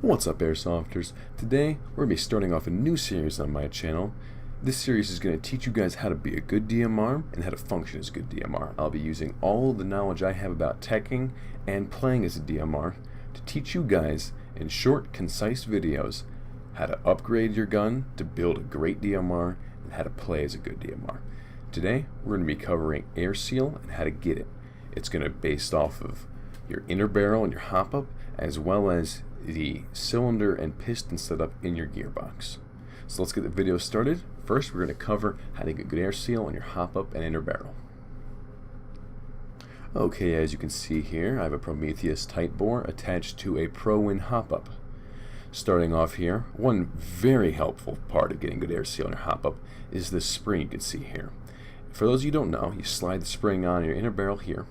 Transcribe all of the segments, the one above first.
What's up, Airsofters? Today we're going to be starting off a new series on my channel. This series is going to teach you guys how to be a good DMR and how to function as a good DMR. I'll be using all of the knowledge I have about teching and playing as a DMR to teach you guys in short, concise videos how to upgrade your gun to build a great DMR and how to play as a good DMR. Today we're going to be covering Airseal and how to get it. It's going to be based off of your inner barrel and your hop-up, as well as the cylinder and piston setup in your gearbox. So let's get the video started. First, we're going to cover how to get good Airseal on your hop-up and inner barrel. Okay, as you can see here, I have a Prometheus tight bore attached to a Pro-Win hop-up. Starting off here, one very helpful part of getting good Airseal on your hop-up is the spring you can see here. For those of you who don't know, you slide the spring on your inner barrel here,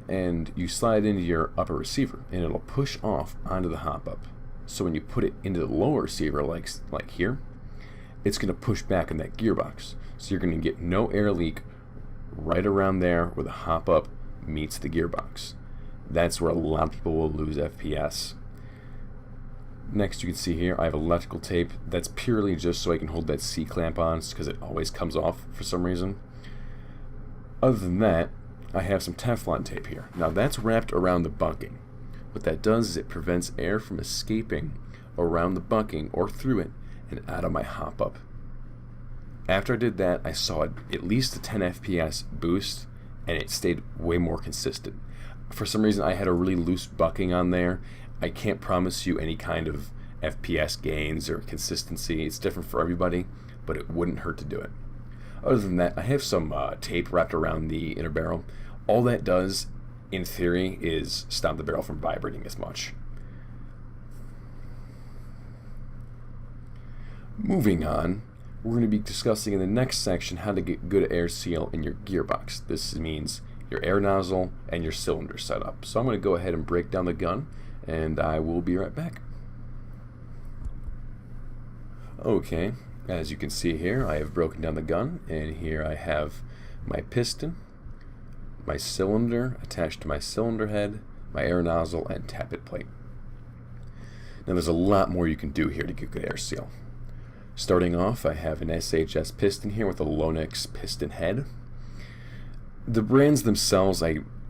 and you slide it into your upper receiver, and it'll push off onto the hop-up. So when you put it into the lower receiver, like here, it's going to push back in that gearbox. So you're going to get no air leak right around there where the hop-up meets the gearbox. That's where a lot of people will lose FPS. Next, you can see here I have electrical tape. That's purely just so I can hold that C-clamp on, because it always comes off for some reason. Other than that, I have some Teflon tape here. Now that's wrapped around the bucking. What that does is it prevents air from escaping around the bucking or through it and out of my hop-up. After I did that, I saw at least a 10 FPS boost, and it stayed way more consistent. For some reason, I had a really loose bucking on there. I can't promise you any kind of FPS gains or consistency. It's different for everybody, but it wouldn't hurt to do it. Other than that, I have some tape wrapped around the inner barrel. All that does, in theory, is stop the barrel from vibrating as much. Moving on, we're going to be discussing in the next section how to get good Airseal in your gearbox. This means your air nozzle and your cylinder setup. So I'm going to go ahead and break down the gun, and I will be right back. Okay, as you can see here, I have broken down the gun, and here I have my piston, my cylinder attached to my cylinder head, my air nozzle, and tappet plate. Now there's a lot more you can do here to get good Airseal. Starting off, I have an SHS piston here with a Lonix piston head. The brands themselves,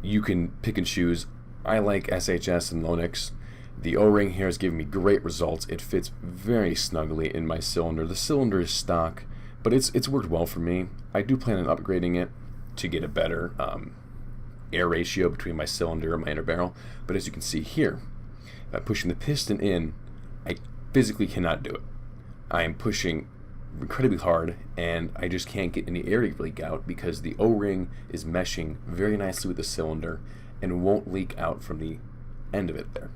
you can pick and choose. I like SHS and Lonix. The O-ring here has given me great results. It fits very snugly in my cylinder. The cylinder is stock, but it's worked well for me. I do plan on upgrading it to get a better air ratio between my cylinder and my inner barrel. But as you can see here, by pushing the piston in, I physically cannot do it. I am pushing incredibly hard, and I just can't get any air leak out because the O-ring is meshing very nicely with the cylinder and won't leak out from the end of it there.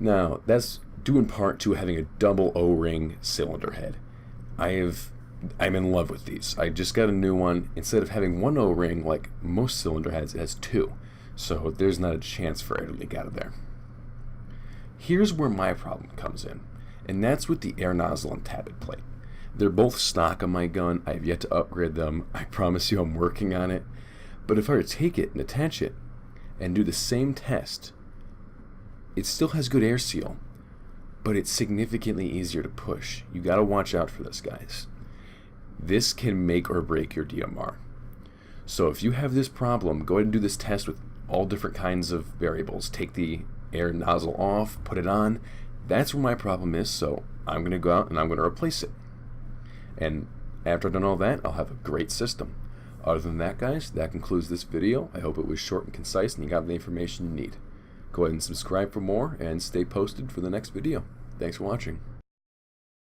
Now, that's due in part to having a double O-ring cylinder head. I'm in love with these. I just got a new one. Instead of having one O-ring like most cylinder heads, it has two. So there's not a chance for air to leak out of there. Here's where my problem comes in, and that's with the air nozzle and tappet plate. They're both stock on my gun. I have yet to upgrade them. I promise you I'm working on it. But if I were to take it and attach it and do the same test, it still has good Airseal, but it's significantly easier to push. You gotta watch out for this, guys. This can make or break your DMR. So if you have this problem, go ahead and do this test with all different kinds of variables. Take the air nozzle off, put it on. That's where my problem is, so I'm gonna go out and I'm gonna replace it. And after I've done all that, I'll have a great system. Other than that, guys, that concludes this video. I hope it was short and concise and you got the information you need. Go ahead and subscribe for more and stay posted for the next video. Thanks for watching.